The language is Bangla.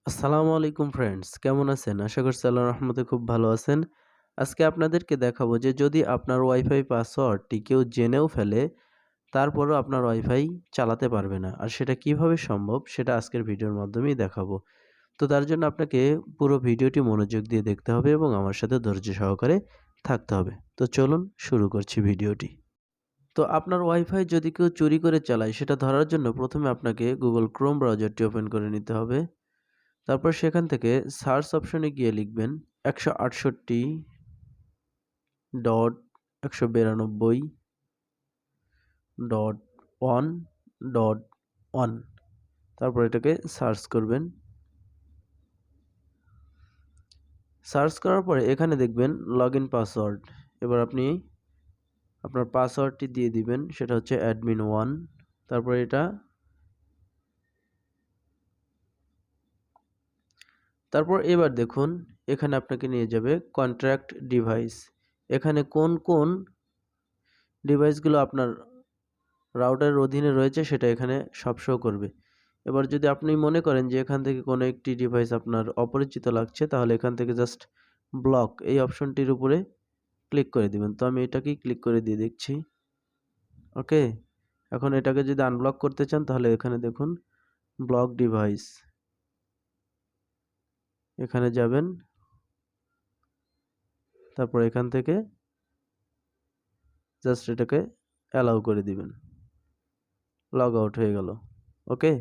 আসসালামু আলাইকুম ফ্রেন্ডস, কেমন আছেন? আশা করছি আল্লাহর রহমতে খুব ভালো আছেন। আজকে আপনাদেরকে দেখাবো যে যদি আপনার ওয়াইফাই পাসওয়ার্ডটি কেউ জেনেও ফেলে, তারপরও আপনার ওয়াইফাই চালাতে পারবে না। আর সেটা কিভাবে সম্ভব সেটা আজকের ভিডিওর মাধ্যমেই দেখাবো। তো তার জন্য আপনাকে পুরো ভিডিওটি মনোযোগ দিয়ে দেখতে হবে এবং আমার সাথে ধৈর্য সহকারে থাকতে হবে। তো চলুন শুরু করছি ভিডিওটি। তো আপনার ওয়াইফাই যদি কেউ চুরি করে চালায় সেটা ধরার জন্য প্রথমে আপনাকে Google Chrome ব্রাউজারটি ওপেন করে নিতে হবে। তারপর সেখান থেকে সার্চ অপশনে গিয়ে লিখবেন 168.192.1.1। তারপর এটাকে সার্চ করবেন। সার্চ করার পরে এখানে দেখবেন লগইন পাসওয়ার্ড। এবার আপনি আপনার পাসওয়ার্ডটি দিয়ে দিবেন, সেটা হচ্ছে admin1। তারপর এবার দেখুন এখানে আপনাকে নিয়ে যাবে কন্ট্রাক্ট ডিভাইস। এখানে কোন কোন ডিভাইসগুলো আপনার রাউটারের অধীনে রয়েছে সেটা এখানে সব শো করবে। এবার যদি আপনি মনে করেন যে এখান থেকে কোনো একটি ডিভাইস আপনার অপরিচিত লাগছে, তাহলে এখান থেকে জাস্ট ব্লক এই অপশনটির উপরে ক্লিক করে দিবেন। তো আমি এটাকেই ক্লিক করে দিয়ে দেখছি। ওকে, এখন এটাকে যদি আনব্লক করতে চান তাহলে এখানে দেখুন ব্লক ডিভাইস, এখানে যাবেন। তারপর এখান থেকে জাস্ট এটাকে অ্যালাউ করে দিবেন। লগ আউট হয়ে গেল। ওকে।